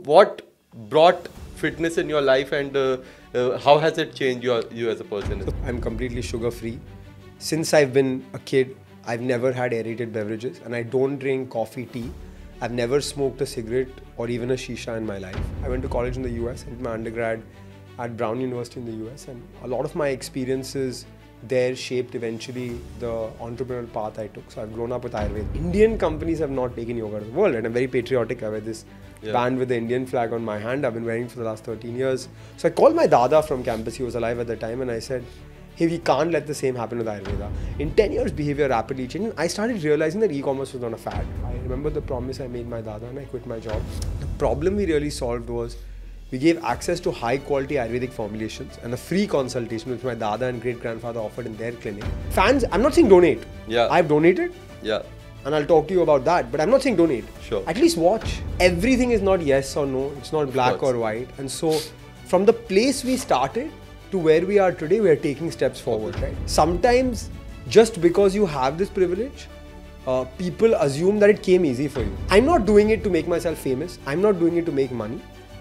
what brought fitness in your life, and how has it changed you as a person? I'm completely sugar free. Since I've been a kid, I've never had aerated beverages, and I don't drink coffee, tea. I've never smoked a cigarette or even a shisha in my life. I went to college in the US, did my undergrad at Brown University in the US, and a lot of my experiences there shaped eventually the entrepreneurial path I took. So I've grown up with Ayurveda. Indian companies have not taken yoga to the world, and I'm very patriotic. I wear this band with the Indian flag on my hand. I've been wearing it for the last 13 years. So I called my dada from campus. He was alive at the time, and I said, hey, we can't let the same happen with Ayurveda. In 10 years, behavior rapidly changed. I started realizing that e-commerce was not a fad. I remember the promise I made my dada and I quit my job. The problem we really solved was we gave access to high quality Ayurvedic formulations and a free consultation which my dada and great grandfather offered in their clinic. Fans, I'm not saying donate. Yeah. I've donated. Yeah. And I'll talk to you about that, but I'm not saying donate. Sure. At least watch. Everything is not yes or no. It's not black or white. And so from the place we started to where we are today, we are taking steps forward, right? Sometimes just because you have this privilege, people assume that it came easy for you. I'm not doing it to make myself famous. I'm not doing it to make money.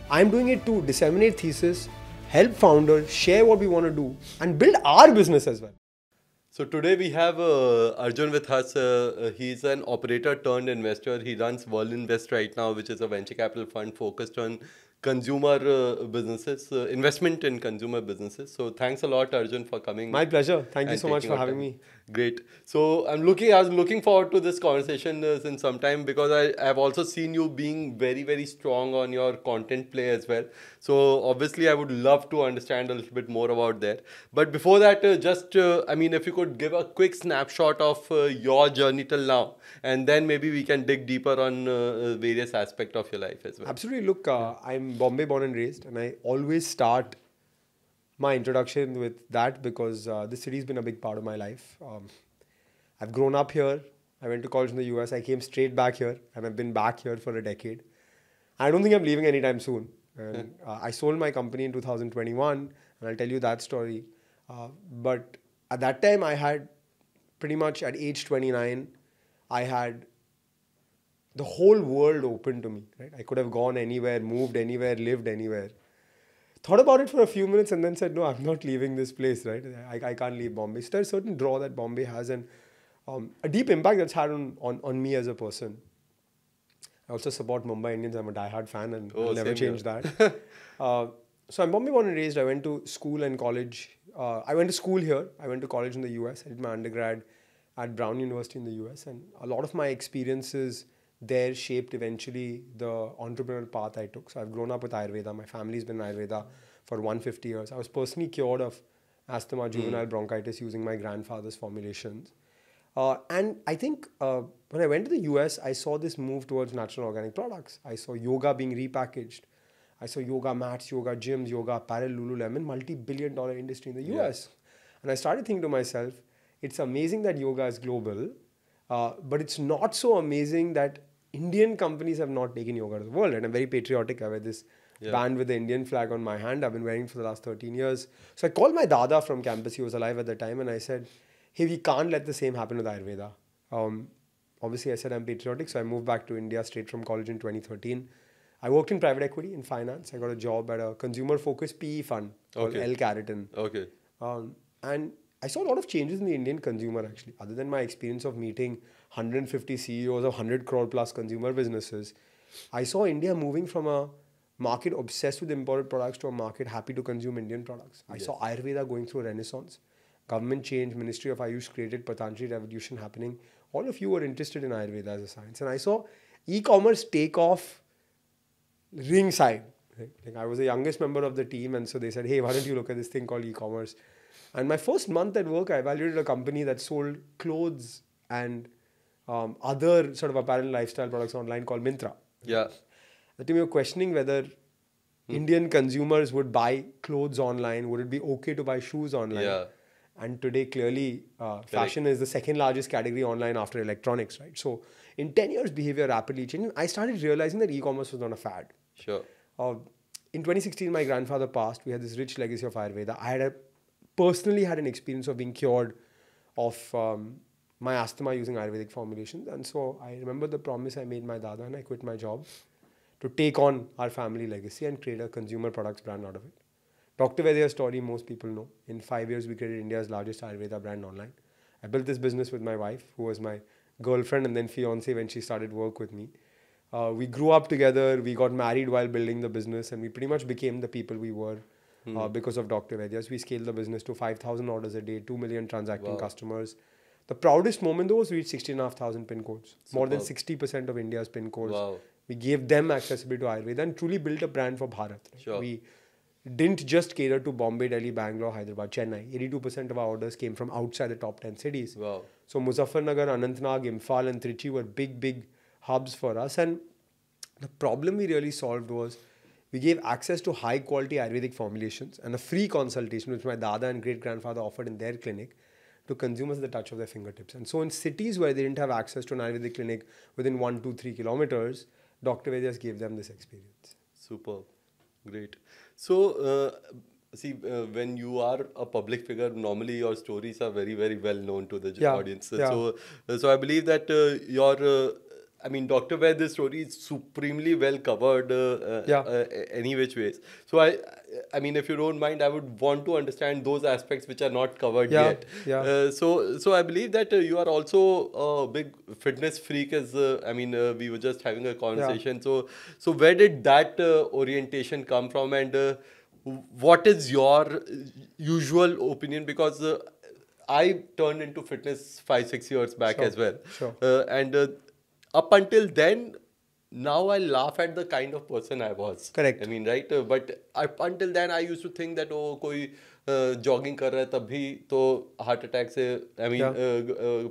I'm doing it to disseminate thesis, help founders, share what we want to do, and build our business as well. So today we have Arjun with us. He's an operator turned investor. He runs Verlinvest right now, which is a venture capital fund focused on consumer businesses, investment in consumer businesses. So thanks a lot, Arjun, for coming. My pleasure. Thank you so much for having me. Great. So I was looking forward to this conversation since some time, because I've also seen you being very, very strong on your content play as well. So obviously I would love to understand a little bit more about that. But before that, if you could give a quick snapshot of your journey till now, and then maybe we can dig deeper on various aspects of your life as well. Absolutely. Look, I'm Bombay born and raised, and I always start my introduction with that because the city's been a big part of my life. I've grown up here. I went to college in the US. I came straight back here, and I've been back here for a decade. I don't think I'm leaving anytime soon. And, I sold my company in 2021, and I'll tell you that story. But at that time, I had pretty much at age 29, I had the whole world open to me. Right? I could have gone anywhere, moved anywhere, lived anywhere. Thought about it for a few minutes and then said, no, I'm not leaving this place, right? I can't leave Bombay. So there's a certain draw that Bombay has, and a deep impact that's had on me as a person. I also support Mumbai Indians. I'm a diehard fan, and I'll never change that. So I'm Bombay born and raised. I went to school and college. I went to school here. I went to college in the US. I did my undergrad at Brown University in the US. And a lot of my experiences there shaped eventually the entrepreneurial path I took. So I've grown up with Ayurveda. My family's been in Ayurveda for 150 years. I was personally cured of asthma, juvenile bronchitis using my grandfather's formulations. And I think when I went to the US, I saw this move towards natural organic products. I saw yoga being repackaged. I saw yoga mats, yoga gyms, yoga apparel, Lululemon, multi-billion-dollar industry in the US. And I started thinking to myself, it's amazing that yoga is global, but it's not so amazing that Indian companies have not taken yoga to the world. And I'm very patriotic. I wear this band with the Indian flag on my hand. I've been wearing it for the last 13 years. So I called my dada from campus. He was alive at the time. And I said, hey, we can't let the same happen with Ayurveda. Obviously, I said I'm patriotic. So I moved back to India straight from college in 2013. I worked in private equity, in finance. I got a job at a consumer-focused PE fund called L Carrington. Okay. And I saw a lot of changes in the Indian consumer, actually. Other than my experience of meeting 150 CEOs of 100 crore plus consumer businesses, I saw India moving from a market obsessed with imported products to a market happy to consume Indian products. I saw Ayurveda going through a renaissance. Government change, Ministry of Ayush created Patanjali revolution happening. All of you were interested in Ayurveda as a science. And I saw e-commerce take off ringside. Like I was the youngest member of the team, and so they said, hey, why don't you look at this thing called e-commerce? And my first month at work, I evaluated a company that sold clothes and other sort of apparel and lifestyle products online called Myntra. Yeah. The team were questioning whether Indian consumers would buy clothes online. Would it be okay to buy shoes online? Yeah. And today, clearly, fashion is the second largest category online after electronics, right? So in 10 years, behavior rapidly changed. I started realizing that e-commerce was not a fad. Sure. In 2016, my grandfather passed. We had this rich legacy of Ayurveda. I personally had an experience of being cured of my asthma using Ayurvedic formulations. And so I remember the promise I made my dada and I quit my job. to take on our family legacy and create a consumer products brand out of it. Dr. Vaidya's story, most people know. In 5 years, we created India's largest Ayurveda brand online. I built this business with my wife, who was my girlfriend and then fiance when she started work with me. We grew up together, we got married while building the business, and we pretty much became the people we were because of Dr. Vaidya's. We scaled the business to 5,000 orders a day, 2 million transacting customers. The proudest moment though was we reached 16,500 pin codes. More than 60% of India's pin codes. We gave them accessibility to Ayurveda and truly built a brand for Bharat. We didn't just cater to Bombay, Delhi, Bangalore, Hyderabad, Chennai. 82% of our orders came from outside the top 10 cities. So Muzaffarnagar, Anantnag, Imphal and Trichy were big hubs for us. And the problem we really solved was we gave access to high quality Ayurvedic formulations and a free consultation which my dada and great grandfather offered in their clinic to consumers at the touch of their fingertips. And so in cities where they didn't have access to an Ayurvedic clinic within 1, 2, 3 kilometers, Dr. Vaidya's gave them this experience. Superb. Great. So, when you are a public figure, normally your stories are very well known to the audience. So I believe that Dr. Vaidya's story is supremely well covered any which ways. So I mean, if you don't mind, I would want to understand those aspects which are not covered yet. So I believe that you are also a big fitness freak, as we were just having a conversation. So where did that orientation come from, and what is your usual opinion? Because I turned into fitness 5-6 years back as well. Up until then, now I laugh at the kind of person I was. Correct. I mean, right? But up until then, I used to think that, koi jogging kar raha hai, tabhi to heart attack se,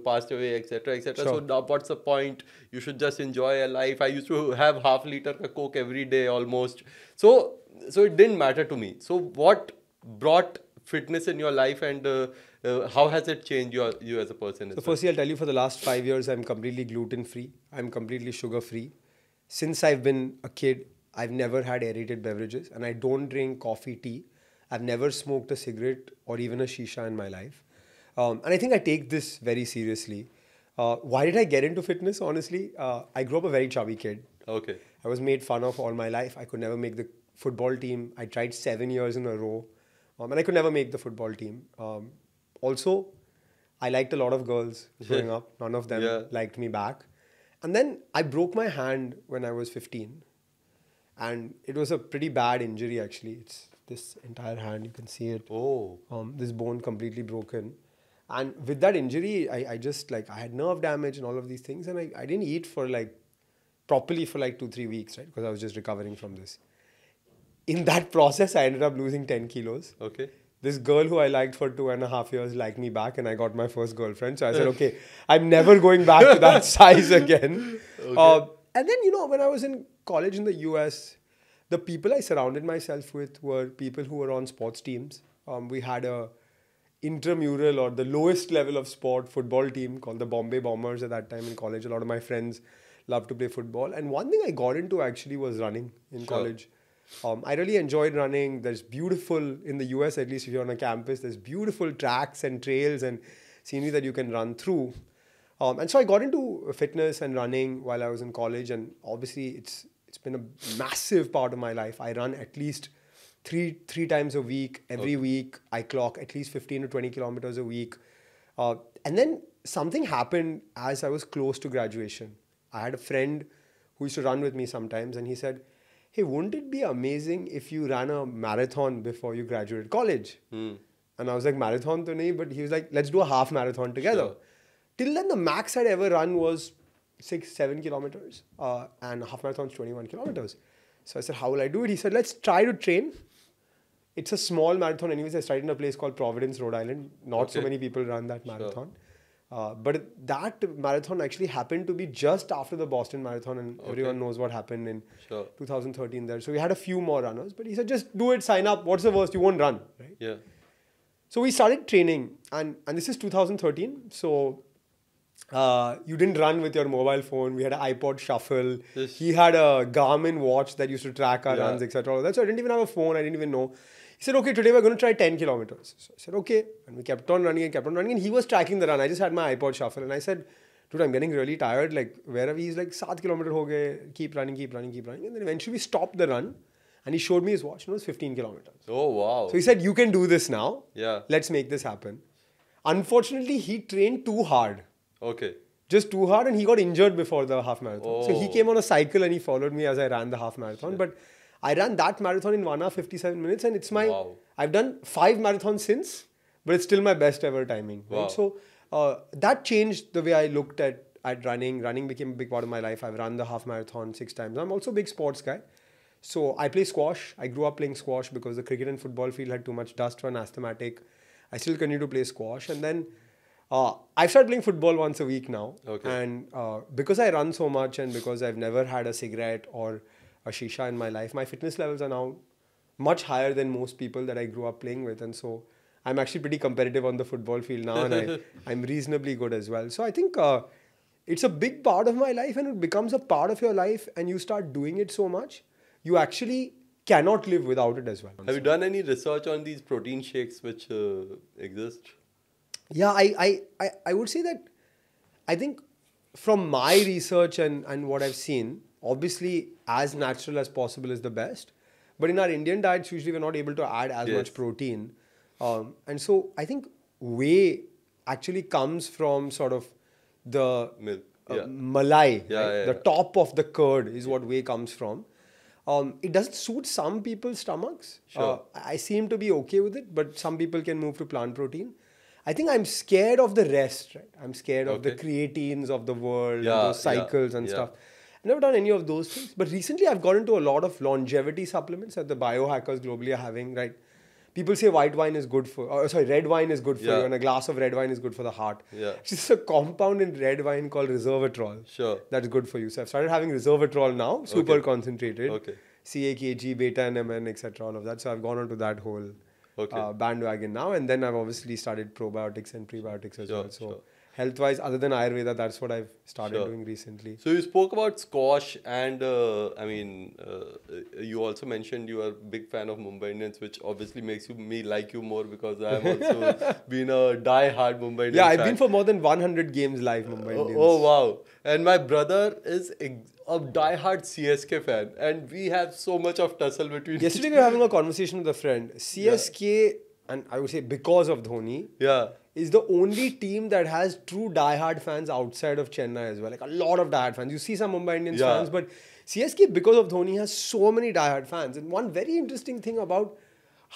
passed away, etc., etc. So now what's the point? You should just enjoy your life. I used to have half liter ka Coke every day almost. So it didn't matter to me. So what brought fitness in your life, and how has it changed you as a person? So firstly, I'll tell you, for the last 5 years, I'm completely gluten-free. I'm completely sugar-free. Since I've been a kid, I've never had aerated beverages, and I don't drink coffee, tea. I've never smoked a cigarette or even a shisha in my life. And I think I take this very seriously. Why did I get into fitness? Honestly, I grew up a very chubby kid. Okay. I was made fun of all my life. I could never make the football team. I tried 7 years in a row, and I could never make the football team. Also, I liked a lot of girls growing up. None of them liked me back. And then I broke my hand when I was 15. And it was a pretty bad injury, actually. It's this entire hand, you can see it. This bone completely broken. And with that injury, I had nerve damage and all of these things. And I didn't eat properly for 2-3 weeks, right? Because I was just recovering from this. In that process, I ended up losing 10 kilos. Okay. This girl who I liked for 2.5 years liked me back, and I got my first girlfriend. So I said, okay, I'm never going back to that size again. Okay. And then, when I was in college in the US, the people I surrounded myself with were people who were on sports teams. We had a intramural, or the lowest level of sport, football team called the Bombay Bombers at that time in college. A lot of my friends loved to play football. And one thing I got into actually was running in college. I really enjoyed running. There's beautiful, in the US at least, if you're on a campus, there's beautiful tracks and trails and scenery that you can run through. And so I got into fitness and running while I was in college, and obviously it's been a massive part of my life. I run at least three times a week. Every week I clock at least 15 to 20 kilometers a week. And then something happened as I was close to graduation. I had a friend who used to run with me sometimes, and he said, hey, wouldn't it be amazing if you ran a marathon before you graduated college? And I was like, marathon to nahi, but he was like, let's do a half marathon together. Till then, the max I'd ever run was 6-7 kilometers, and a half marathon is 21 kilometers. So I said, how will I do it? He said, let's try to train. It's a small marathon anyways. I started in a place called Providence, Rhode Island. Not so many people run that marathon. But that marathon actually happened to be just after the Boston Marathon, and everyone knows what happened in 2013 there. So we had a few more runners, but he said, just do it, sign up. What's the worst? You won't run, right? Yeah. So we started training, and this is 2013. So you didn't run with your mobile phone. We had an iPod Shuffle. He had a Garmin watch that used to track our runs, etc. All that. So I didn't even have a phone. I didn't even know. He said, okay, today we're going to try 10 kilometers. So I said, okay. And we kept on running and kept on running. And he was tracking the run. I just had my iPod Shuffle. And I said, dude, I'm getting really tired. Like, wherever he's like, 7 kilometers ho gaye, keep running. And then eventually we stopped the run and he showed me his watch. It was 15 kilometers. Oh, wow. So he said, you can do this now. Yeah. Let's make this happen. Unfortunately, he trained too hard. Okay. Just too hard, and he got injured before the half marathon. So he Oh. came on a cycle and he followed me as I ran the half marathon. But I ran that marathon in 1 hour 57 minutes, and it's my. Wow. I've done 5 marathons since, but it's still my best ever timing. Wow. Right? So that changed the way I looked at running. Running became a big part of my life. I've run the half marathon 6 times. I'm also a big sports guy. So I play squash. I grew up playing squash because the cricket and football field had too much dust for an asthmatic. I still continue to play squash. And then I've started playing football once a week now. Okay. And because I run so much and because I've never had a cigarette or a shisha in my life, my fitness levels are now much higher than most people that I grew up playing with. And so I'm actually pretty competitive on the football field now, and I'm reasonably good as well. So I think it's a big part of my life, and it becomes a part of your life, and you start doing it so much, you actually cannot live without it as well. Have you done any research on these protein shakes which exist? Yeah, I would say that I think from my research and what I've seen, obviously as natural as possible is the best. But in our Indian diets, usually we're not able to add as much protein. And so I think whey actually comes from sort of the Milk. malai. Yeah, right? yeah, The yeah. top of the curd is what whey comes from. It doesn't suit some people's stomachs. Sure. I seem to be okay with it, but some people can move to plant protein. I think I'm scared of the rest, right? I'm scared of the Okay. creatines of the world, Yeah, and those cycles and yeah. stuff. I've never done any of those things. But recently I've got into a lot of longevity supplements that the biohackers globally are having, right? People say white wine is good for, red wine is good for Yeah. you, and a glass of red wine is good for the heart. Yeah. It's just a compound in red wine called resveratrol. Sure. That's good for you. So I've started having resveratrol now, super Okay. concentrated. Okay. CAKG, beta NMN, etc. All of that. So I've gone on to that whole Okay. bandwagon now. And then I've obviously started probiotics and prebiotics as Sure, well. So sure. health-wise, other than Ayurveda, that's what I've started Sure. doing recently. So you spoke about squash, and you also mentioned you are a big fan of Mumbai Indians, which obviously makes me like you more because I have also been a die-hard Mumbai Indians Yeah, I've fan. been for more than 100 games live, Mumbai Indians. Oh wow! And my brother is a die-hard CSK fan, and we have so much of tussle between. Yesterday we were having a conversation with a friend. CSK, and I would say because of Dhoni, Yeah. is the only team that has true diehard fans outside of Chennai as well. Like a lot of diehard fans. You see some Mumbai Indians Yeah. fans, but CSK, because of Dhoni, has so many diehard fans. And one very interesting thing about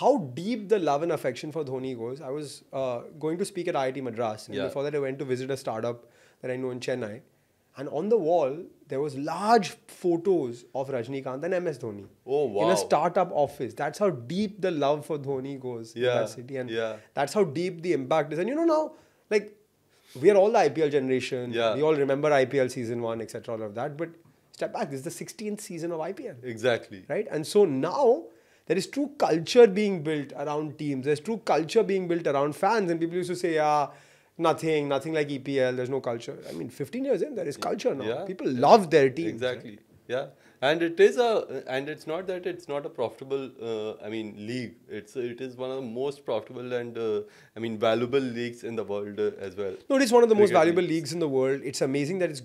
how deep the love and affection for Dhoni goes. I was going to speak at IIT Madras. And Yeah. before that, I went to visit a startup that I know in Chennai. And on the wall, there was large photos of Rajnikant and MS Dhoni. Oh, In wow. a startup office. That's how deep the love for Dhoni goes in Yeah, that city. And yeah. that's how deep the impact is. And now, like, we are all the IPL generation. Yeah. We all remember IPL season 1, etc. All of that. But step back, this is the 16th season of IPL. Exactly. Right? And so now, there is true culture being built around teams. There's true culture being built around fans. And people used to say, yeah, nothing like EPL. There's no culture. I mean, 15 years in, there is culture now. Yeah. People love their teams. Exactly. Right? Yeah. And it's not that it's not a profitable, league. It is one of the most profitable and valuable leagues in the world as well. No, it is one of the most Cricket valuable leagues. leagues in the world. It's amazing that it's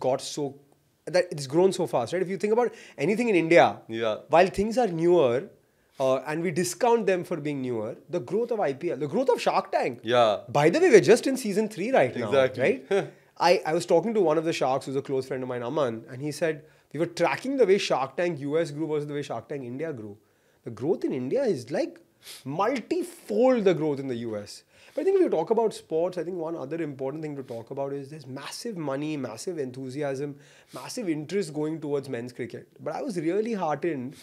grown so fast, right? If you think about anything in India, Yeah. while things are newer, and we discount them for being newer, the growth of IPL, the growth of Shark Tank. Yeah. By the way, we're just in season 3 right now, Exactly. right? I was talking to one of the sharks who's a close friend of mine, Aman, and he said, we were tracking the way Shark Tank US grew versus the way Shark Tank India grew. The growth in India is like multi-fold the growth in the US. But I think if you talk about sports, I think one other important thing to talk about is there's massive money, massive enthusiasm, massive interest going towards men's cricket. But I was really heartened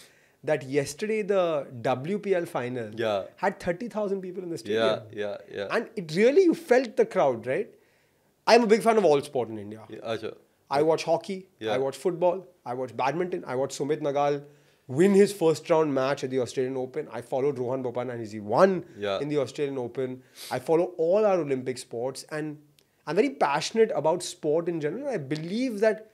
that yesterday the WPL final Yeah. had 30,000 people in the stadium. Yeah. And it really, you felt the crowd, right? I'm a big fan of all sport in India. Yeah, Acha. I watch hockey, Yeah. I watch football, I watch badminton, I watch Sumit Nagal win his first round match at the Australian Open. I followed Rohan Bopanna and he won Yeah. in the Australian Open. I follow all our Olympic sports and I'm very passionate about sport in general. I believe that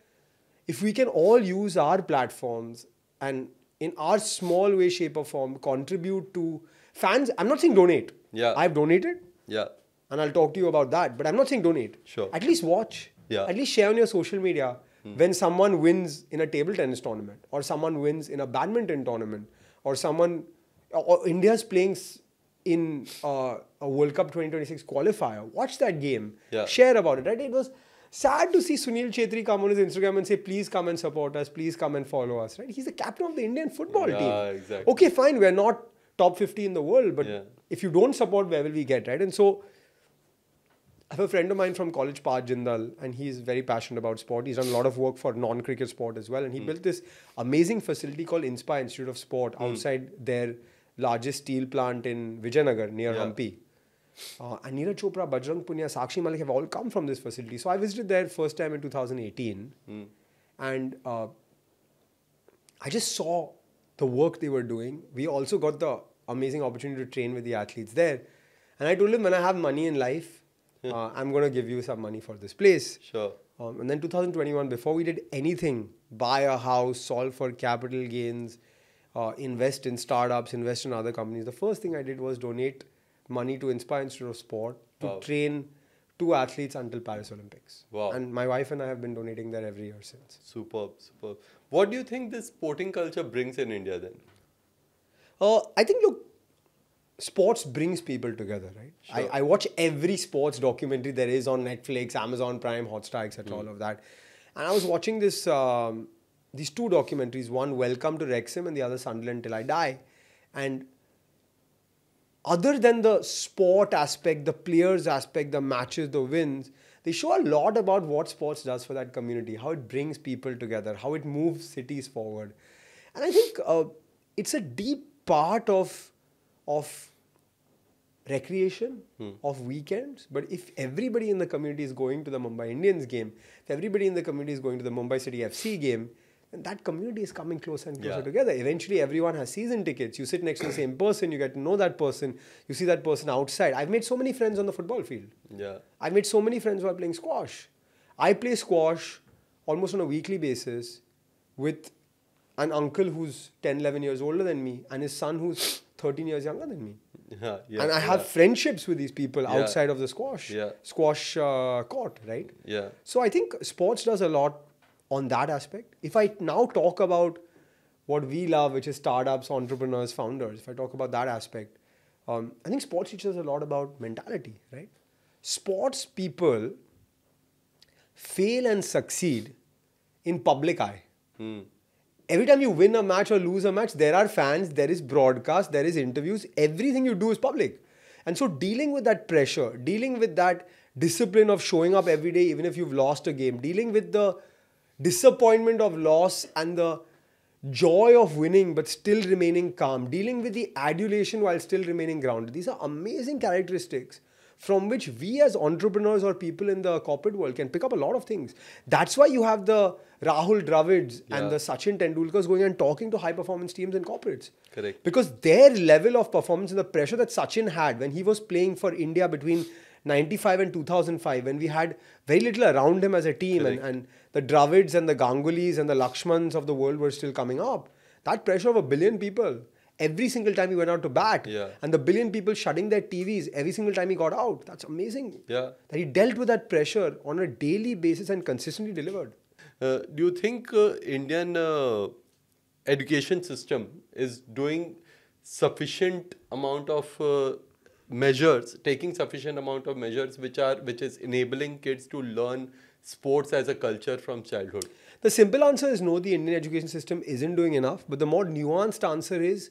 if we can all use our platforms and in our small way, shape or form, contribute to fans. I'm not saying donate. Yeah. I've donated Yeah. and I'll talk to you about that. But I'm not saying donate. Sure. At least watch. Yeah. At least share on your social media when someone wins in a table tennis tournament, or someone wins in a badminton tournament, or India's playing in a World Cup 2026 qualifier. Watch that game. Yeah. Share about it, right? It was sad to see Sunil Chetri come on his Instagram and say, please come and support us, please come and follow us, right? He's the captain of the Indian football team. Exactly. Okay, fine, we're not top 50 in the world, but Yeah. if you don't support, where will we get, right? And so, I have a friend of mine from college, Parth Jindal, and he's very passionate about sport. He's done a lot of work for non-cricket sport as well, and he built this amazing facility called Inspire Institute of Sport outside their largest steel plant in Vijayanagar near Hampi. And Neeraj Chopra, Bajrang Punia, Sakshi Malik have all come from this facility. So I visited there first time in 2018, and I just saw the work they were doing. We also got the amazing opportunity to train with the athletes there. And I told him, when I have money in life, I'm going to give you some money for this place. Sure. And then 2021, before we did anything, buy a house, solve for capital gains, invest in startups, invest in other companies, the first thing I did was donate money to Inspire Institute of Sport to train 2 athletes until Paris Olympics. Wow. And my wife and I have been donating there every year since. Superb, superb. What do you think this sporting culture brings in India then? I think, look, sports brings people together, right? Sure. I watch every sports documentary there is on Netflix, Amazon Prime, Hotstar, etc., all of that. And I was watching these 2 documentaries, one Welcome to Wrexham and the other Sunderland Till I Die. And other than the sport aspect, the players aspect, the matches, the wins, they show a lot about what sports does for that community, how it brings people together, how it moves cities forward. And I think it's a deep part of recreation, of weekends. But if everybody in the community is going to the Mumbai Indians game, if everybody in the community is going to the Mumbai City FC game, then that community is coming closer and closer together. Eventually, everyone has season tickets. You sit next to the same person, you get to know that person, you see that person outside. I've made so many friends on the football field. Yeah. I've made so many friends while playing squash. I play squash almost on a weekly basis with an uncle who's 10, 11 years older than me and his son who's 13 years younger than me. And I have friendships with these people outside of the squash court, right? Yeah. So I think sports does a lot on that aspect. If I now talk about what we love, which is startups, entrepreneurs, founders, if I talk about that aspect, I think sports teaches a lot about mentality, right? Sports people fail and succeed in public eye. Every time you win a match or lose a match, there are fans, there is broadcast, there is interviews, everything you do is public. And so dealing with that pressure, dealing with that discipline of showing up every day even if you've lost a game, dealing with the disappointment of loss and the joy of winning but still remaining calm, dealing with the adulation while still remaining grounded. These are amazing characteristics from which we as entrepreneurs or people in the corporate world can pick up a lot of things. That's why you have the Rahul Dravids and the Sachin Tendulkars going and talking to high performance teams and corporates. Correct. Because their level of performance and the pressure that Sachin had when he was playing for India between 95 and 2005, when we had very little around him as a team, and the Dravids and the Gangulys and the Lakshmans of the world were still coming up. That pressure of 1 billion people, every single time he went out to bat, and the 1 billion people shutting their TVs every single time he got out. That's amazing. That he dealt with that pressure on a daily basis and consistently delivered. Do you think Indian education system is doing sufficient amount of measures, taking sufficient amount of measures which is enabling kids to learn sports as a culture from childhood? The simple answer is no, the Indian education system isn't doing enough. But the more nuanced answer is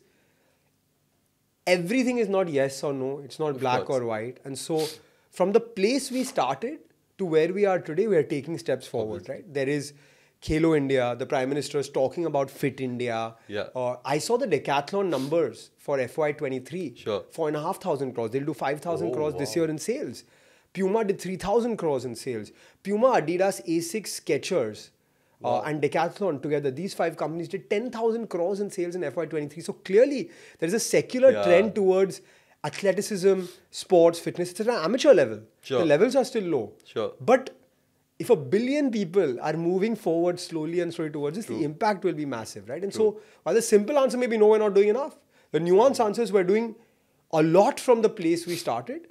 everything is not yes or no. It's not black or white. And so from the place we started to where we are today, we are taking steps forward, right? There is Khelo India, the Prime Minister is talking about Fit India. I saw the decathlon numbers for FY23. 4,500 crores. They'll do 5,000 crores this year in sales. Puma did 3,000 crores in sales. Puma, Adidas, Asics, Skechers, and Decathlon together, these 5 companies did 10,000 crores in sales in FY23. So clearly, there is a secular trend towards athleticism, sports, fitness. It's at an amateur level. The levels are still low. But if 1 billion people are moving forward slowly towards this, the impact will be massive, right? And so, while the simple answer may be no, we're not doing enough, the nuanced answer is we're doing a lot from the place we started,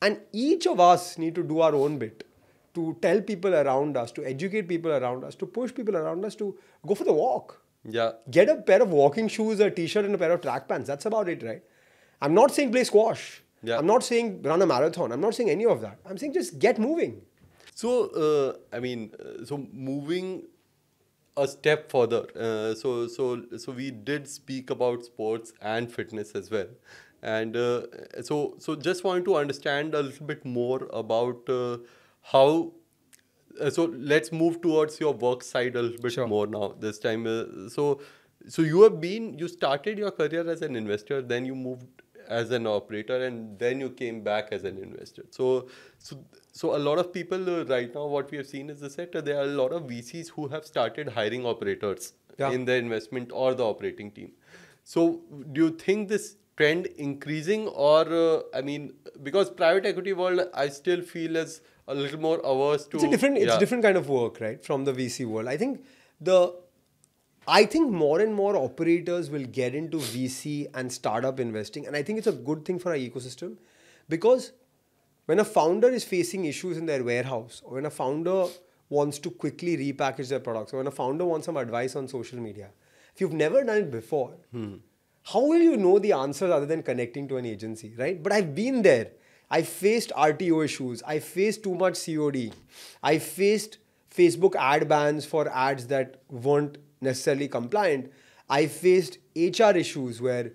and each of us need to do our own bit to tell people around us, to educate people around us, to push people around us to go for the walk. Yeah. Get a pair of walking shoes, a t-shirt and a pair of track pants. That's about it, right? I'm not saying play squash. Yeah. I'm not saying run a marathon. I'm not saying any of that. I'm saying just get moving. So, so moving a step further, so we did speak about sports and fitness as well, and so just want to understand a little bit more about how. So let's move towards your work side a little bit Sure. more now. This time, so you started your career as an investor, then you moved as an operator, and then you came back as an investor. So a lot of people right now, what we have seen is the sector. There are a lot of VCs who have started hiring operators Yeah. in the investment or the operating team. So do you think this trend increasing, or because private equity world, I still feel is a little more averse to. It's different kind of work, right? From the VC world. I think more and more operators will get into VC and startup investing. And I think it's a good thing for our ecosystem, because when a founder is facing issues in their warehouse, or when a founder wants to quickly repackage their products, or when a founder wants some advice on social media, if you've never done it before, how will you know the answers other than connecting to an agency, right? But I've been there. I faced RTO issues. I faced too much COD. I faced Facebook ad bans for ads that weren't necessarily compliant. I faced HR issues where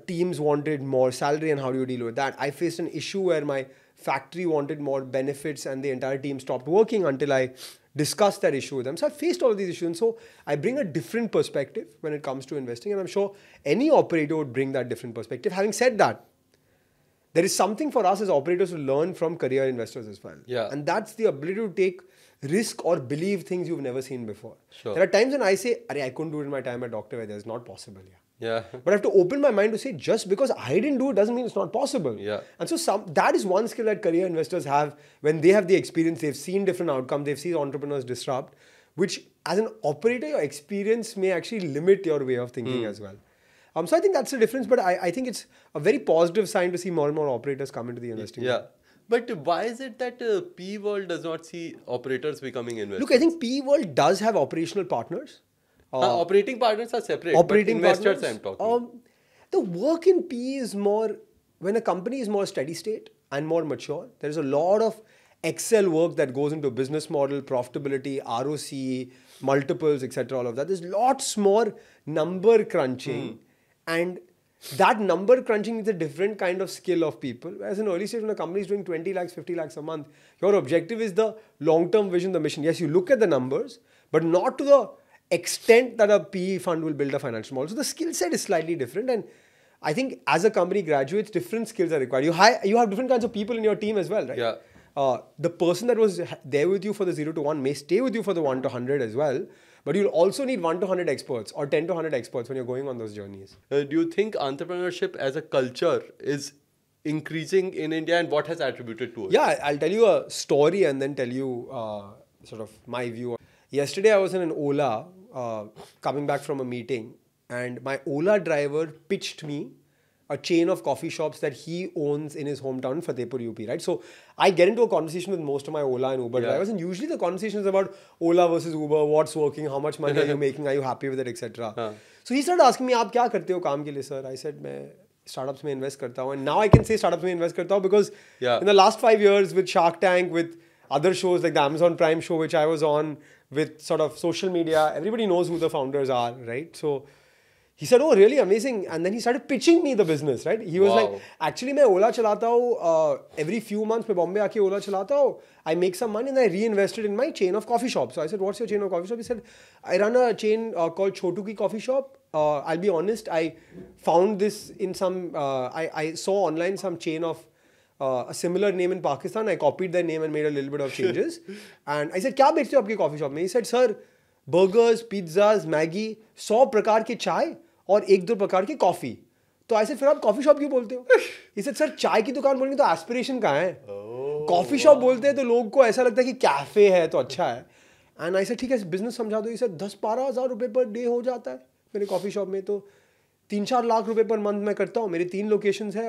teams wanted more salary, and how do you deal with that? I faced an issue where my factory wanted more benefits and the entire team stopped working until I discussed that issue with them. So I faced all of these issues, and so I bring a different perspective when it comes to investing, and I'm sure any operator would bring that different perspective. Having said that, there is something for us as operators to learn from career investors as well. Yeah. And that's the ability to take risk or believe things you've never seen before. Sure. There are times when I say, I couldn't do it in my time at Dr. Vaidya. It's not possible. Yeah. But I have to open my mind to say, just because I didn't do it doesn't mean it's not possible. Yeah. And so that is one skill that career investors have when they have the experience, they've seen different outcomes, they've seen entrepreneurs disrupt, which as an operator, your experience may actually limit your way of thinking as well. So I think that's the difference, but I think it's a very positive sign to see more and more operators come into the investing world. But why is it that PE world does not see operators becoming investors? Look, I think PE world does have operational partners. Operating partners are separate. Operating but investors, partners, I'm talking. The work in PE is more, when a company is more steady state and more mature, there's a lot of Excel work that goes into business model, profitability, ROCE, multiples, etc. All of that. There's lots more number crunching. And that number crunching is a different kind of skill of people. Whereas in early stage, when a company is doing 20 lakhs, 50 lakhs a month, your objective is the long-term vision, the mission. Yes, you look at the numbers, but not to the extent that a PE fund will build a financial model. So the skill set is slightly different. And I think as a company graduates, different skills are required. You have different kinds of people in your team as well, right? Yeah. The person that was there with you for the 0 to 1 may stay with you for the 1 to 100 as well. But you'll also need 1 to 100 experts or 10 to 100 experts when you're going on those journeys. Do you think entrepreneurship as a culture is increasing in India, and what has attributed to it? Yeah, I'll tell you a story and then tell you sort of my view. Yesterday, I was in an Ola coming back from a meeting, and my Ola driver pitched me a chain of coffee shops that he owns in his hometown in Fatehpur, UP, right? So I get into a conversation with most of my Ola and Uber drivers, and usually the conversation is about Ola versus Uber, what's working, how much money are you making, are you happy with it, etc. So he started asking me, "आप क्या करते हो काम के लिए, sir?" I said, "मैं startups में invest करता हूँ." And now I can say startups में invest करता हूँ because in the last 5 years with Shark Tank, with other shows like the Amazon Prime show, which I was on, with sort of social media, everybody knows who the founders are, right? So he said, "Oh, really amazing." And then he started pitching me the business, right? He was like, "Actually, मैं Ola चलाता हूँ. Every few months मैं Bombay आके Ola चलाता हूँ. I make some money and I reinvested in my chain of coffee shops." So I said, "What's your chain of coffee shop?" He said, "I run a chain called Chotu Ki Coffee Shop. I'll be honest, I found this in some, I saw online some chain of a similar name in Pakistan. I copied their name and made a little bit of changes." And I said, "क्या बेचते हो आपकी coffee shop में?" He said, "Sir, burgers, pizzas, Maggi, 100 प्रकार के चाय और 1-2 प्रकार की कॉफी." तो ऐसे फिर आप कॉफी शॉप क्यों बोलते हो? He said, "सर, चाय की दुकान बोलेंगे तो एस्पिरेशन कहाँ है? कॉफी शॉप बोलते हैं तो लोग को ऐसा लगता है कि कैफे है तो अच्छा है." एंड आई सेड, "ठीक है, बिजनेस समझा दो." He said, 10-12 हज़ार रुपये पर डे हो जाता है मेरे कॉफी शॉप में, तो 3-4 लाख रुपए पर मंथ मैं करता हूँ. मेरे 3 लोकेशंस है.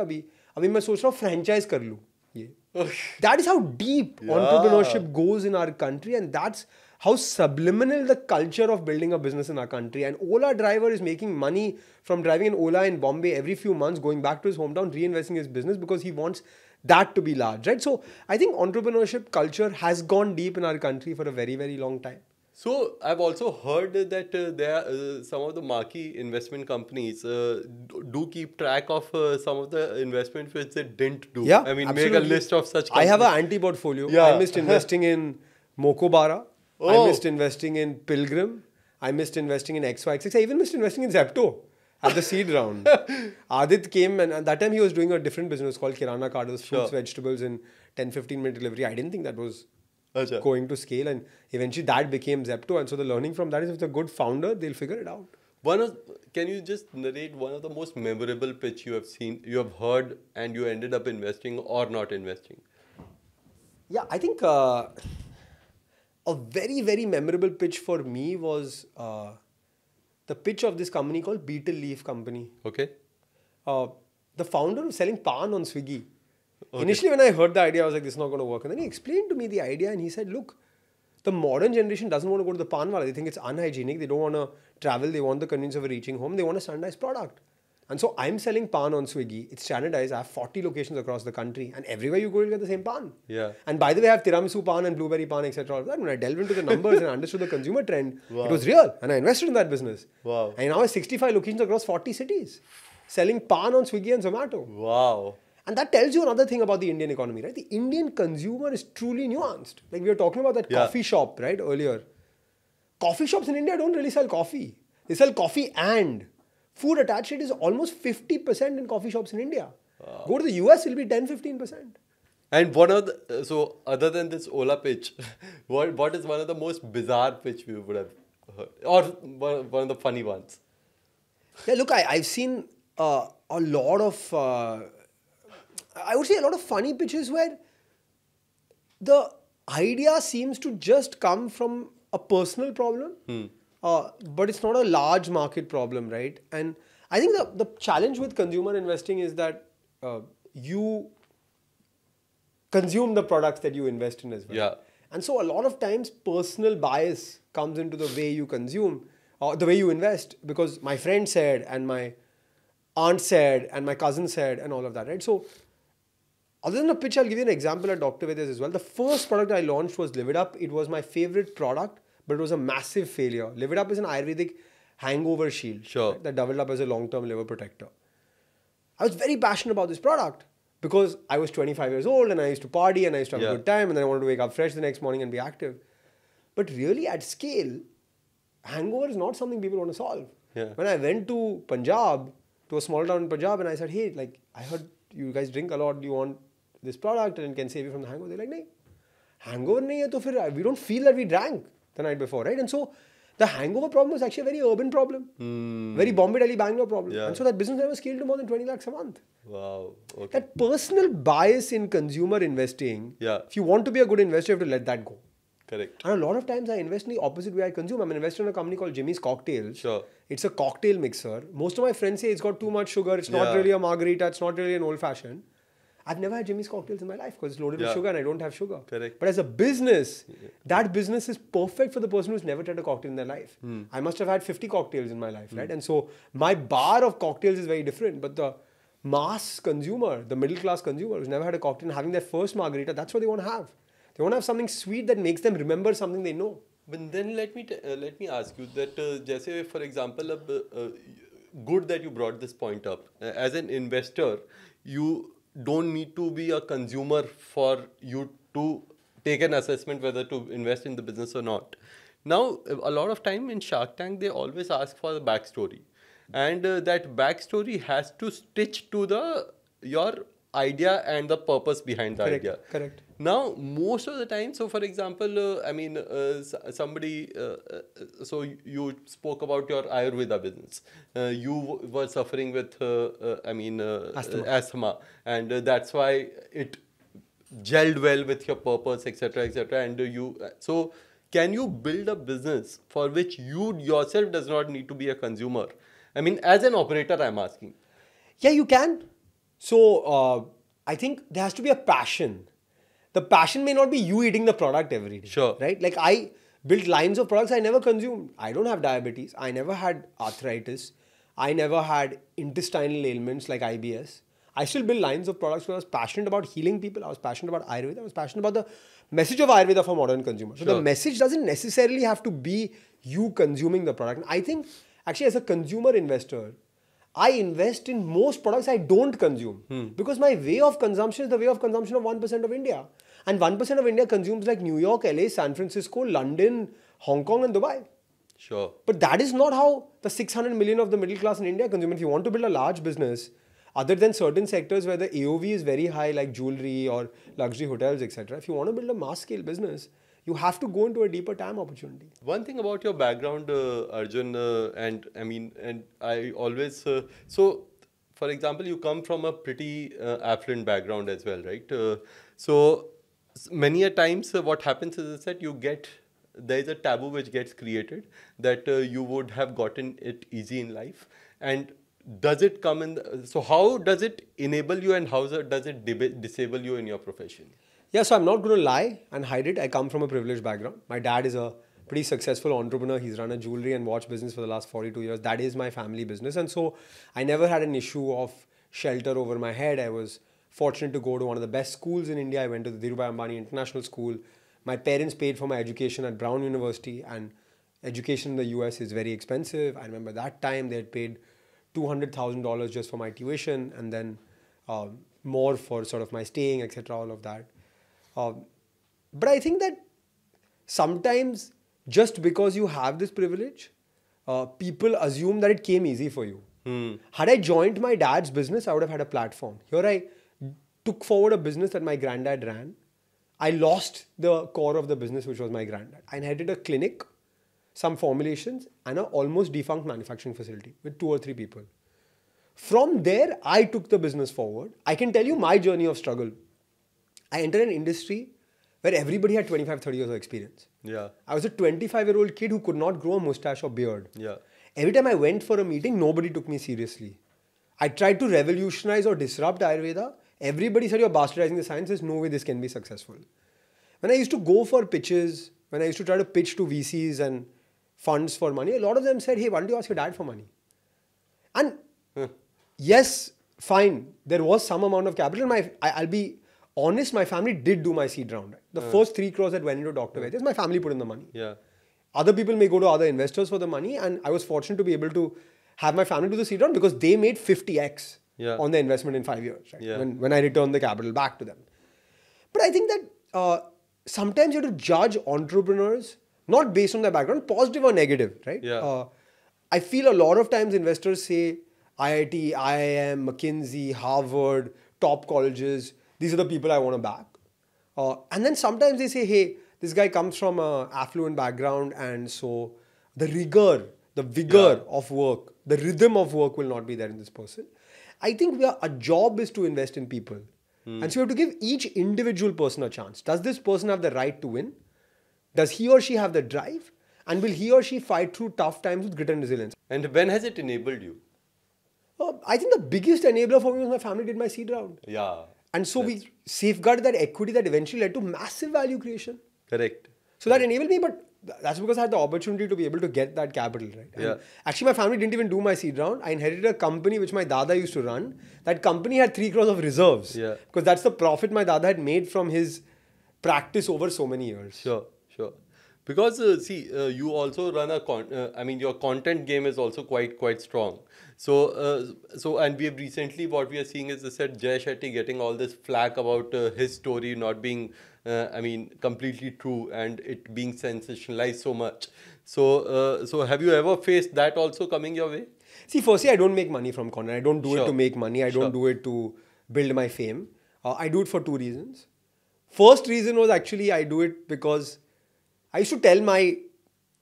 अभी मैं सोच रहा हूँ फ्रेंचाइज कर लूँ ये. That is how deep entrepreneurship goes in our country, and that's how subliminal the culture of building a business in our country. And Ola driver is making money from driving an Ola in Bombay every few months, going back to his hometown, reinvesting his business because he wants that to be large, right? So I think entrepreneurship culture has gone deep in our country for a very, very long time. So I've also heard that there are some of the marquee investment companies do keep track of some of the investments which they didn't do. Yeah, I mean, absolutely. make a list of such I companies. have an anti-portfolio. Yeah. I missed investing in Mokobara. I Oh. missed investing in Pilgrim. I missed investing in XY6. I even missed investing in Zepto at the seed round. Adit came, and at that time he was doing a different business called Kirana Cart. It was fruits, vegetables in 10-15 minute delivery. I didn't think that was Acha. going to scale, and eventually that became Zepto. And so the learning from that is, if it's a good founder, they'll figure it out. Can you just narrate one of the most memorable pitch you have seen, you have heard, and you ended up investing or not investing? Yeah, I think a very, very memorable pitch for me was the pitch of this company called Beetle Leaf Company. Okay. The founder was selling pan on Swiggy. Okay. Initially, when I heard the idea, I was like, this is not going to work. And then he explained to me the idea, and he said, look, the modern generation doesn't want to go to the pan wala. They think it's unhygienic. They don't want to travel. They want the convenience of reaching home. They want a standardized product. And so I'm selling pan on Swiggy. It's standardized. I have 40 locations across the country, and everywhere you go, you'll get the same pan. Yeah. And by the way, I have tiramisu pan and blueberry pan, etc. All of that. When I delved into the numbers and understood the consumer trend, it was real. And I invested in that business. Wow. And now I have 65 locations across 40 cities, selling pan on Swiggy and Zomato. Wow. And that tells you another thing about the Indian economy, right? The Indian consumer is truly nuanced. Like we were talking about that coffee shop, right, earlier. Coffee shops in India don't really sell coffee. They sell coffee and food attach rate is almost 50% in coffee shops in India. Wow. Go to the US, it'll be 10-15%. And one of the, so other than this Ola pitch, what is one of the most bizarre pitch you would have heard? Or one of the funny ones? Yeah, look, I've seen a lot of, I would say a lot of funny pitches where the idea seems to just come from a personal problem, but it's not a large market problem, right? And I think the challenge with consumer investing is that you consume the products that you invest in as well. Yeah. And so a lot of times personal bias comes into the way you consume or the way you invest, because my friend said and my aunt said and my cousin said and all of that, right? So other than a pitch, I'll give you an example at Dr. Vaidya's as well. The first product I launched was Live It Up. It was my favorite product, but it was a massive failure. Live It Up is an Ayurvedic hangover shield that developed up as a long-term liver protector. I was very passionate about this product because I was 25 years old and I used to party and I used to have a good time, and then I wanted to wake up fresh the next morning and be active. But really at scale, hangover is not something people want to solve. Yeah. When I went to Punjab, to a small town in Punjab, and I said, hey, like I heard you guys drink a lot, do you want this product and can save you from the hangover? They're like, no, hangover nahi hai, to fir we don't feel that we drank the night before, right? And so the hangover problem was actually a very urban problem, very Bombay, Delhi, Bangalore problem. And so that business never scaled to more than 20 lakhs a month. Wow. Okay. That personal bias in consumer investing, if you want to be a good investor, you have to let that go. Correct. And a lot of times I invest in the opposite way I consume. I'm an investor in a company called Jimmy's Cocktails. Sure. It's a cocktail mixer. Most of my friends say it's got too much sugar. It's not really a margarita. It's not really an old fashioned. I've never had Jimmy's Cocktails in my life because it's loaded with sugar and I don't have sugar. Correct. But as a business, that business is perfect for the person who's never tried a cocktail in their life. I must have had 50 cocktails in my life, right? And so my bar of cocktails is very different. But the mass consumer, the middle class consumer who's never had a cocktail and having their first margarita, that's what they want to have. They want to have something sweet that makes them remember something they know. But then let me ask you that, जैसे for example, good that you brought this point up. As an investor, you don't need to be a consumer for you to take an assessment whether to invest in the business or not. Now, a lot of time in Shark Tank, they always ask for the backstory, and that backstory has to stitch to your idea and the purpose behind the idea. Correct. Now, most of the time, so for example, somebody, so you spoke about your Ayurveda business. You were suffering with, asthma. And that's why it gelled well with your purpose, etc., etc. And so can you build a business for which you yourself does not need to be a consumer? I mean, as an operator, I'm asking. Yeah, you can. So I think there has to be a passion. the passion may not be you eating the product every day. Sure. Right? Like I built lines of products I never consumed. I don't have diabetes. I never had arthritis. I never had intestinal ailments like IBS. I still build lines of products because I was passionate about healing people. I was passionate about Ayurveda. I was passionate about the message of Ayurveda for modern consumers. So the message doesn't necessarily have to be you consuming the product. I think actually as a consumer investor, I invest in most products I don't consume because my way of consumption is the way of consumption of 1% of India. And 1% of India consumes like New York, LA, San Francisco, London, Hong Kong and Dubai. Sure. But that is not how the 600 million of the middle class in India consume. If you want to build a large business, other than certain sectors where the AOV is very high like jewelry or luxury hotels, etc. If you want to build a mass scale business, you have to go into a deeper TAM opportunity. One thing about your background, Arjun, and I always, for example, you come from a pretty affluent background as well, right? Many a times what happens is that there is a taboo which gets created that you would have gotten it easy in life. And does it come in, so how does it enable you and how does it disable you in your profession? Yeah, so I'm not going to lie and hide it. I come from a privileged background. My dad is a pretty successful entrepreneur. He's run a jewelry and watch business for the last 42 years. That is my family business. And so I never had an issue of shelter over my head. I was fortunate to go to one of the best schools in India. I went to the Dhirubhai Ambani International School. My parents paid for my education at Brown University, and education in the US is very expensive. I remember that time they had paid $200,000 just for my tuition and then more for sort of my staying, etc., all of that. But I think that sometimes just because you have this privilege, people assume that it came easy for you. Had I joined my dad's business, I would have had a platform. Here I took forward a business that my granddad ran. I lost the core of the business, which was my granddad. I inherited a clinic, some formulations, and an almost defunct manufacturing facility with 2 or 3 people. From there, I took the business forward. I can tell you my journey of struggle. I entered an industry where everybody had 25, 30 years of experience. Yeah. I was a 25-year-old kid who could not grow a mustache or beard. Yeah. Every time I went for a meeting, nobody took me seriously. I tried to revolutionize or disrupt Ayurveda. Everybody said, you're bastardizing the science. There's no way this can be successful. When I used to go for pitches, when I used to try to pitch to VCs and funds for money, a lot of them said, hey, why don't you ask your dad for money? And yes, fine, there was some amount of capital. I'll be honest, my family did do my seed round. The first 3 crores that went into Dr. Vaidya's, my family put in the money. Yeah. Other people may go to other investors for the money, and I was fortunate to be able to have my family do the seed round because they made 50x on the investment in 5 years, right? When I returned the capital back to them. But I think that sometimes you have to judge entrepreneurs not based on their background, positive or negative, right? Yeah. I feel a lot of times investors say IIT, IIM, McKinsey, Harvard, top colleges, these are the people I want to back. And then sometimes they say, hey, this guy comes from an affluent background, and so the rigor, the vigor of work, the rhythm of work will not be there in this person. I think our job is to invest in people. And so we have to give each individual person a chance. Does this person have the right to win? Does he or she have the drive? And will he or she fight through tough times with grit and resilience? And when has it enabled you? I think the biggest enabler for me was my family did my seed round. Yeah. And so we safeguarded that equity that eventually led to massive value creation. Correct. So that enabled me, but that's because I had the opportunity to be able to get that capital, right? Yeah. And actually, my family didn't even do my seed round. I inherited a company which my dada used to run. That company had 3 crores of reserves. Yeah. Because that's the profit my dada had made from his practice over so many years. Sure. Because you also run your content game is also quite strong. So and we have recently, what we are seeing is that Jay Shetty getting all this flack about his story not being, completely true and it being sensationalized so much. So have you ever faced that also coming your way? See, firstly, I don't make money from content. I don't do it to make money. I don't do it to build my fame. I do it for 2 reasons. First reason was actually I do it because I used to tell my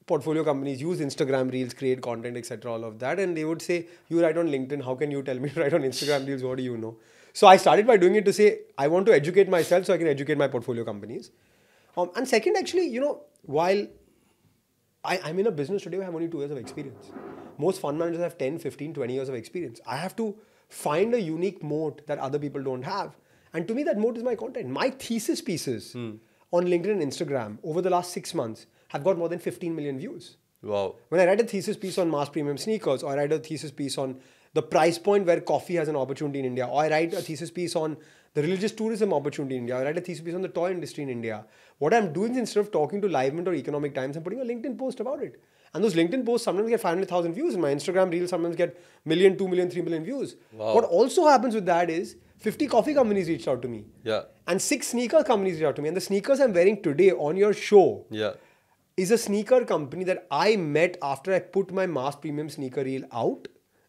portfolio companies, use Instagram Reels, create content, etc., all of that. And they would say, you write on LinkedIn, how can you tell me to write on Instagram Reels? What do you know? So I started by doing it to say, I want to educate myself so I can educate my portfolio companies. And second, actually, while I'm in a business today where I have only 2 years of experience. Most fund managers have 10, 15, 20 years of experience. I have to find a unique moat that other people don't have. And to me, that moat is my content. My thesis pieces on LinkedIn and Instagram over the last 6 months have got more than 15 million views. Wow. When I write a thesis piece on mass premium sneakers, or I write a thesis piece on the price point where coffee has an opportunity in India, or I write a thesis piece on the religious tourism opportunity in India, or I write a thesis piece on the toy industry in India, what I'm doing is instead of talking to Livement or Economic Times, I'm putting a LinkedIn post about it. And those LinkedIn posts sometimes get 500,000 views, and my Instagram reels sometimes get million, 2 million, 3 million views. Wow. What also happens with that is 50 coffee companies reached out to me. Yeah. And 6 sneaker companies reached out to me. And the sneakers I'm wearing today on your show is a sneaker company that I met after I put my mass premium sneaker reel out.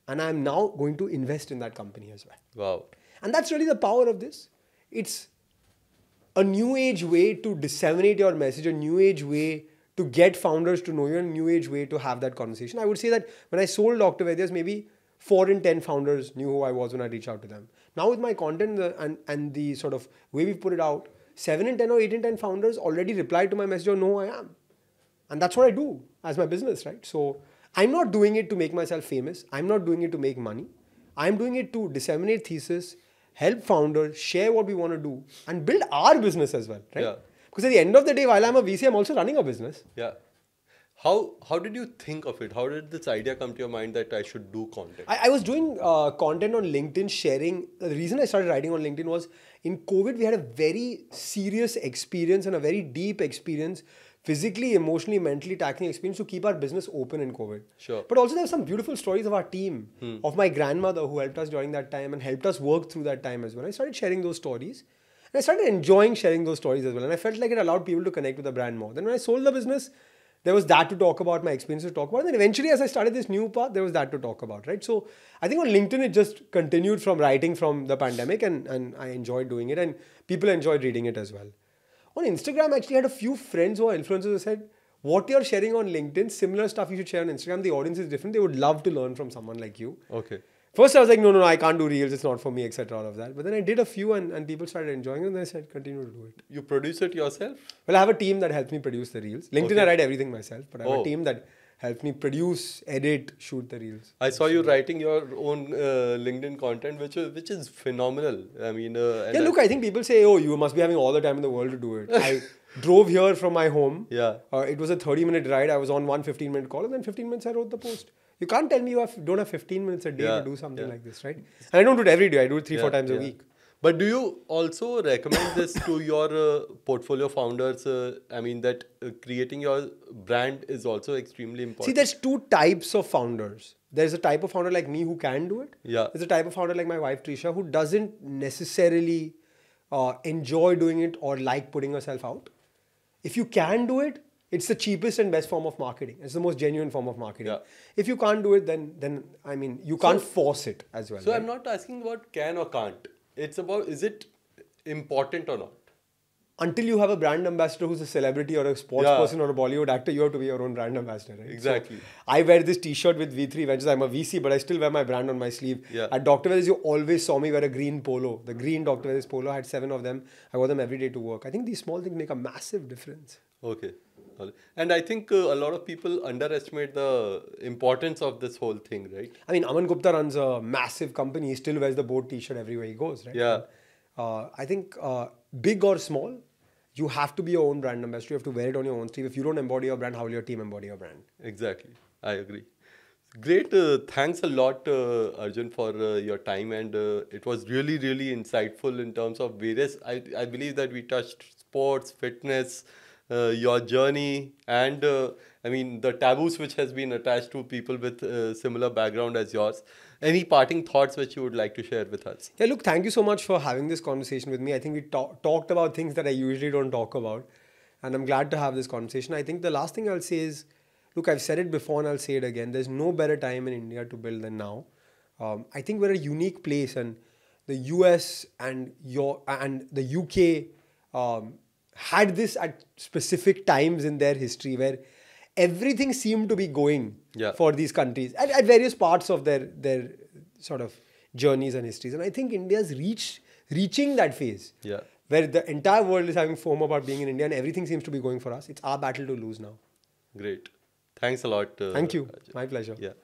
And I'm now going to invest in that company as well. Wow. And that's really the power of this. It's a new age way to disseminate your message, a new age way to get founders to know you, a new age way to have that conversation. I would say that when I sold Dr. Vaidya's, maybe 4 in 10 founders knew who I was when I reached out to them. Now with my content and the sort of way we put it out, 7 in 10 or 8 in 10 founders already replied to my message or know who I am. And that's what I do as my business, right? So I'm not doing it to make myself famous. I'm not doing it to make money. I'm doing it to disseminate thesis, help founders, share what we want to do, and build our business as well, right? Yeah. Because at the end of the day, while I'm a VC, I'm also running a business. Yeah. How did you think of it? How did this idea come to your mind that I should do content? I was doing content on LinkedIn, sharing. The reason I started writing on LinkedIn was in COVID, we had a very serious experience and a very deep experience, physically, emotionally, mentally taxing experience to keep our business open in COVID. Sure. But also there were some beautiful stories of our team, of my grandmother who helped us during that time and helped us work through that time as well. I started sharing those stories. And I started enjoying sharing those stories as well. And I felt like it allowed people to connect with the brand more. Then when I sold the business, there was that to talk about, my experience to talk about. And then eventually as I started this new path, there was that to talk about, right? So I think on LinkedIn, it just continued from writing from the pandemic and I enjoyed doing it and people enjoyed reading it as well. On Instagram, I actually had a few friends who are influencers who said, what you're sharing on LinkedIn, similar stuff you should share on Instagram. The audience is different. They would love to learn from someone like you. Okay. First, I was like, no, I can't do reels. It's not for me, etc. All of that. But then I did a few and people started enjoying it. And I said, continue to do it. You produce it yourself? Well, I have a team that helps me produce the reels. LinkedIn, Okay. I write everything myself. But I have a team that helps me produce, edit, shoot the reels. I saw you writing your own LinkedIn content, which is phenomenal. I mean, yeah, look, I think people say, oh, you must be having all the time in the world to do it. I drove here from my home. Yeah. It was a 30-minute ride. I was on one 15-minute call and then 15 minutes I wrote the post. You can't tell me you don't have 15 minutes a day to do something like this, right? And I don't do it every day. I do it 3-4 times a week. But do you also recommend this to your portfolio founders? I mean, that creating your brand is also extremely important. See, there's 2 types of founders. There's a type of founder like me who can do it. Yeah. There's a type of founder like my wife, Trisha, who doesn't necessarily enjoy doing it or like putting herself out. If you can do it, it's the cheapest and best form of marketing. It's the most genuine form of marketing. Yeah. If you can't do it, then I mean, you can't force it as well. So right? I'm not asking about can or can't. It's about, is it important or not? Until you have a brand ambassador who's a celebrity or a sports person or a Bollywood actor, you have to be your own brand ambassador, right? Exactly. So I wear this t-shirt with V3 Ventures. I'm a VC, but I still wear my brand on my sleeve. Yeah. At Dr. Vaidya's, you always saw me wear a green polo. The green Dr. Vaidya's polo. I had 7 of them. I wore them every day to work. I think these small things make a massive difference. Okay. And I think a lot of people underestimate the importance of this whole thing, right? I mean, Aman Gupta runs a massive company. He still wears the board t-shirt everywhere he goes, right? Yeah. I think big or small, you have to be your own brand ambassador. You have to wear it on your own sleeve. If you don't embody your brand, how will your team embody your brand? Exactly. I agree. Great. Thanks a lot, Arjun, for your time. And it was really, really insightful in terms of various, I believe that we touched sports, fitness, your journey, and I mean, the taboos which has been attached to people with similar background as yours. Any parting thoughts which you would like to share with us? Yeah, look, thank you so much for having this conversation with me. I think we talked about things that I usually don't talk about. And I'm glad to have this conversation. I think the last thing I'll say is, look, I've said it before and I'll say it again. There's no better time in India to build than now. I think we're a unique place, and the US and the UK had this at specific times in their history where everything seemed to be going for these countries at various parts of their sort of journeys and histories. And I think India's reaching that phase where the entire world is having FOMO about being in India and everything seems to be going for us. It's our battle to lose now. Great. Thanks a lot. Thank you. Arjun. My pleasure. Yeah.